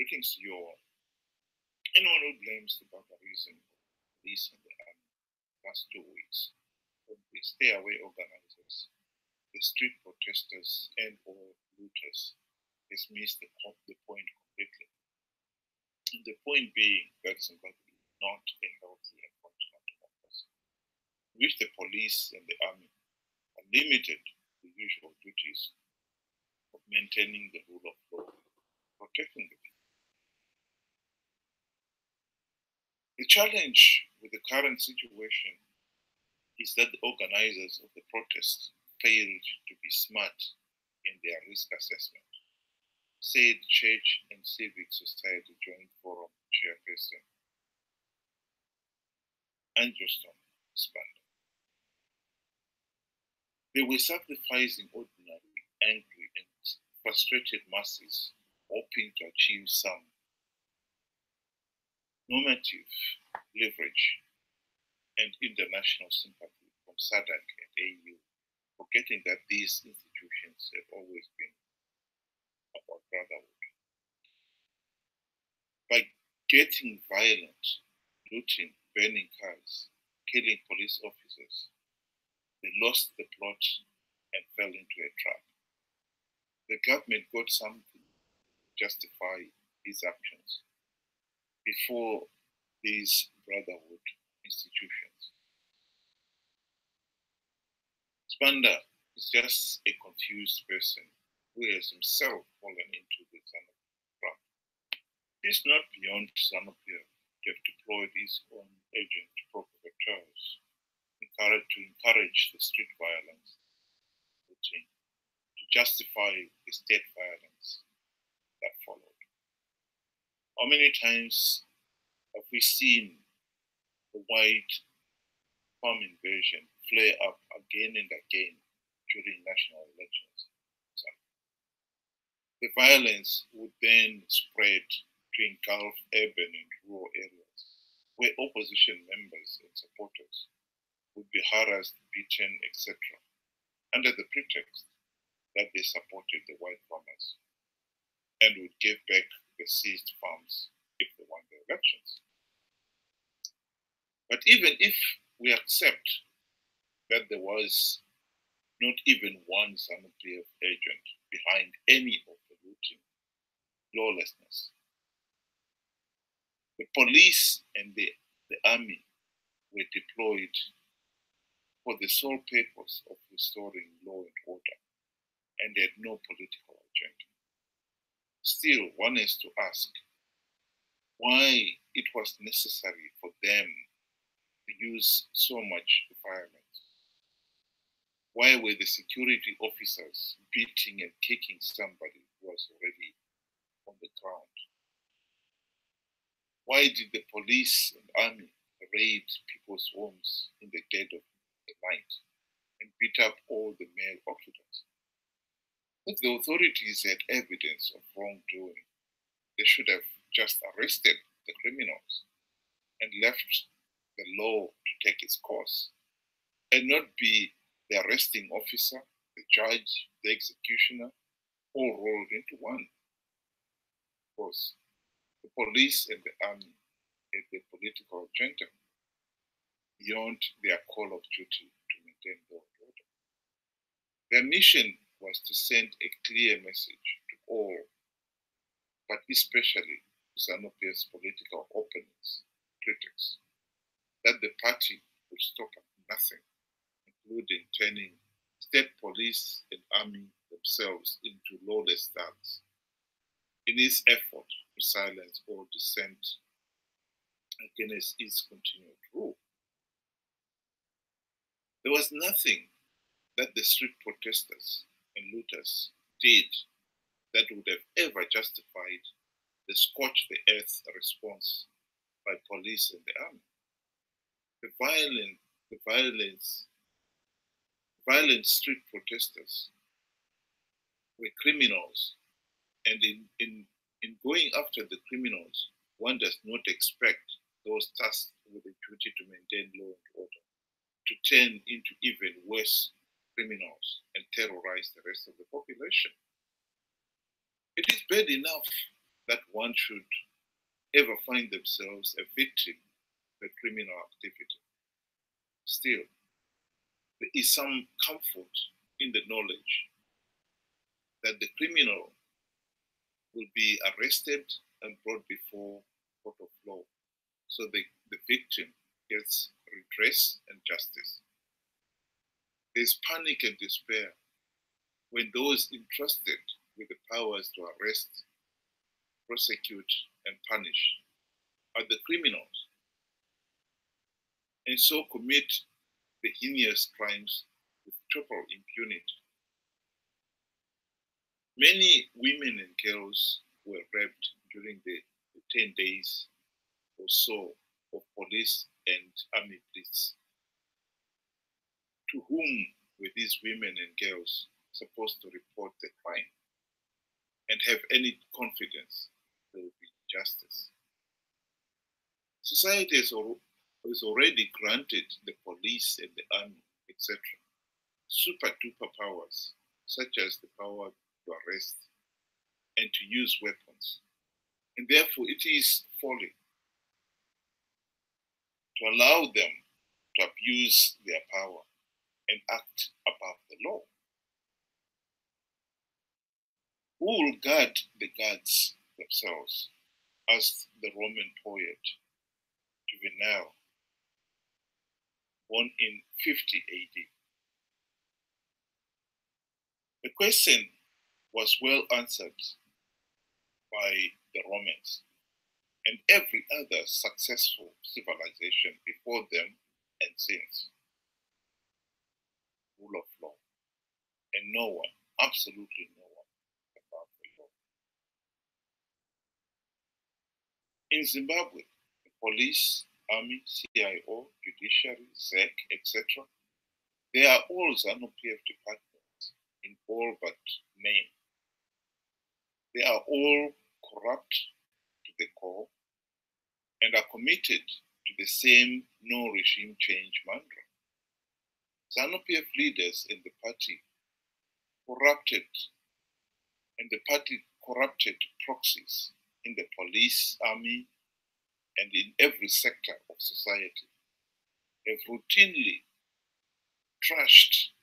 Greetings to you all. Anyone who blames the barbarism of the police and the army last 2 weeks from the stay away organizers, the street protesters and or looters has missed the point completely. And the point being that Zimbabwe is not a healthy and functional democracy, in which the police and the army are limited to the usual duties of maintaining the rule of law, protecting the people. The challenge with the current situation is that the organizers of the protest failed to be smart in their risk assessment, said Church and Civic Society Joint Forum Chairperson Sibanda. They were sacrificing ordinary, angry, and frustrated masses, hoping to achieve some normative leverage and international sympathy from SADC and AU, forgetting that these institutions have always been about brotherhood. By getting violent, looting, burning cars, killing police officers, they lost the plot and fell into a trap. The government got something to justify these actions before these brotherhood institutions. Sibanda is just a confused person who has himself fallen into the Zanu trap. It is not beyond Zanu PF to have deployed his own agent provocateurs to encourage the street violence routine, to justify the state violence that followed. How many times have we seen the white farm invasion flare up again and again during national elections? The violence would then spread to engulf urban and rural areas where opposition members and supporters would be harassed, beaten, etc., under the pretext that they supported the white farmers and would give back the seized farms if they won the elections. But even if we accept that there was not even one Zanu PF agent behind any of the looting, lawlessness, the police and the army were deployed for the sole purpose of restoring law and order and had no political agenda. Still, one has to ask why it was necessary for them to use so much violence. Why were the security officers beating and kicking somebody who was already on the ground? Why did the police and army raid people's homes in the dead of the night and beat up all the male occupants? If the authorities had evidence of wrongdoing, they should have just arrested the criminals and left the law to take its course, and not be the arresting officer, the judge, the executioner, all rolled into one. Of course, the police and the army had the political agenda beyond their call of duty to maintain law and order. Their mission was to send a clear message to all, but especially to Zanu PF's political opponents, critics, that the party would stop at nothing, including turning state police and army themselves into lawless thugs in its effort to silence all dissent against its continued rule. There was nothing that the street protesters and looters did that would have ever justified the scorch the earth response by police and the army. The violent street protesters were criminals, and in going after the criminals, one does not expect those tasked with the duty to maintain law and order to turn into even worse criminals and terrorize the rest of the population. It is bad enough that one should ever find themselves a victim of a criminal activity. Still, there is some comfort in the knowledge that the criminal will be arrested and brought before court of law, so the victim gets redress and justice. There's panic and despair when those entrusted with the powers to arrest, prosecute, and punish are the criminals, and so commit the heinous crimes with total impunity. Many women and girls were raped during the 10 days or so of police and army blitz. To whom were these women and girls supposed to report the crime and have any confidence there will be justice? Society has already granted the police and the army, etc., super duper powers, such as the power to arrest and to use weapons. And therefore, it is folly to allow them to abuse their power and act above the law. Who will guard the guards themselves? Asked the Roman poet Juvenal, born in 50 AD. The question was well answered by the Romans and every other successful civilization before them and since. Rule of law, and no one, absolutely no one, above the law. In Zimbabwe, the police, army, CIO, judiciary, ZEC, etc., they are all Zanu PF departments in all but name. They are all corrupt to the core and are committed to the same no regime change mantra. Zanu PF leaders in the party corrupted, and the party corrupted proxies in the police, army, and in every sector of society have routinely trashed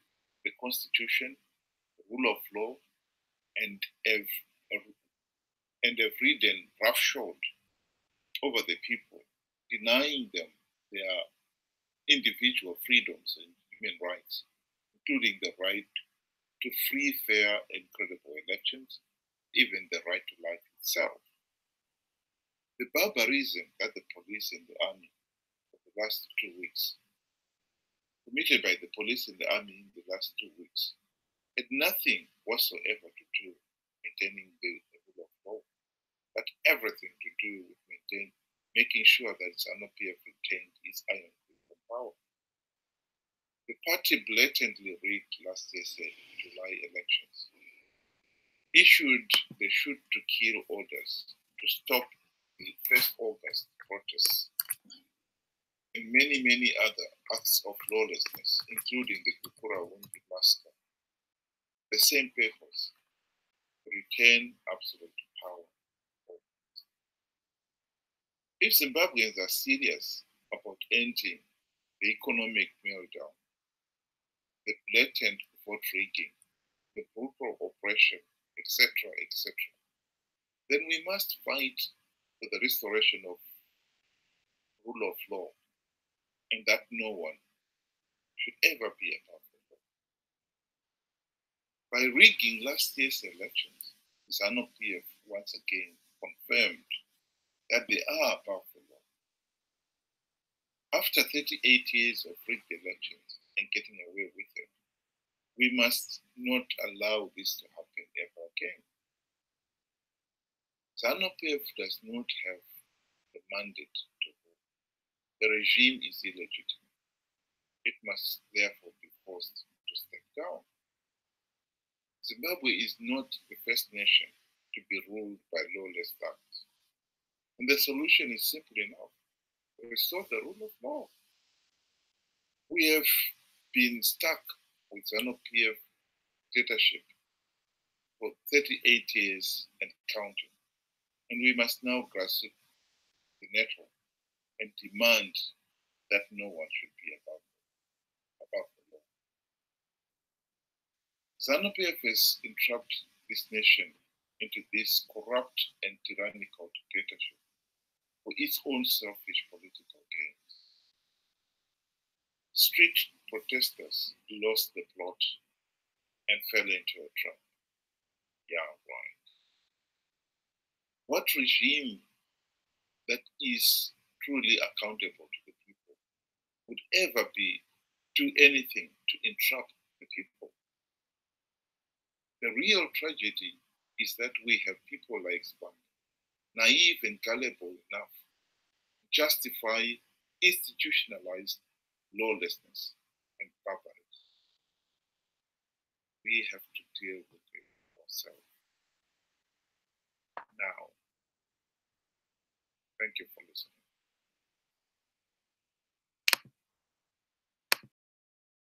the constitution, the rule of law, and have ridden roughshod over the people, denying them their individual freedoms and human rights, including the right to free, fair, and credible elections, even the right to life itself. The barbarism that the police and the army for the last 2 weeks, committed by the police and the army in the last 2 weeks, had nothing whatsoever to do with maintaining the rule of law, but everything to do with making sure that Zanu PF retained its iron grip of power. The party blatantly rigged last year's July elections, issued the shoot to kill orders to stop the 1st August protests, and many, many other acts of lawlessness, including the Kukura Wundi massacre. The same purpose, to retain absolute power. If Zimbabweans are serious about ending the economic meltdown, the blatant vote rigging, the brutal oppression, etc., etc., then we must fight for the restoration of rule of law, and that no one should ever be above the law. By rigging last year's elections, Zanu PF once again confirmed that they are above the law. After 38 years of rigged elections and getting away with it, we must not allow this to happen ever again. Zanu PF does not have the mandate to rule. The regime is illegitimate. It must therefore be forced to step down. Zimbabwe is not the first nation to be ruled by lawless thugs. And the solution is simple enough: restore the rule of law. We have been stuck with Zanu PF dictatorship for 38 years and counting. And we must now grasp the nettle and demand that no one should be above the law. Zanu PF has entrapped this nation into this corrupt and tyrannical dictatorship for its own selfish political gains. Street protesters lost the plot and fell into a trap. Yeah, right. What regime that is truly accountable to the people would ever do anything to entrap the people? The real tragedy is that we have people like Sibanda, naive and gullible enough to justify institutionalized lawlessness and barbarism. We have to deal with it ourselves now. Thank you for listening.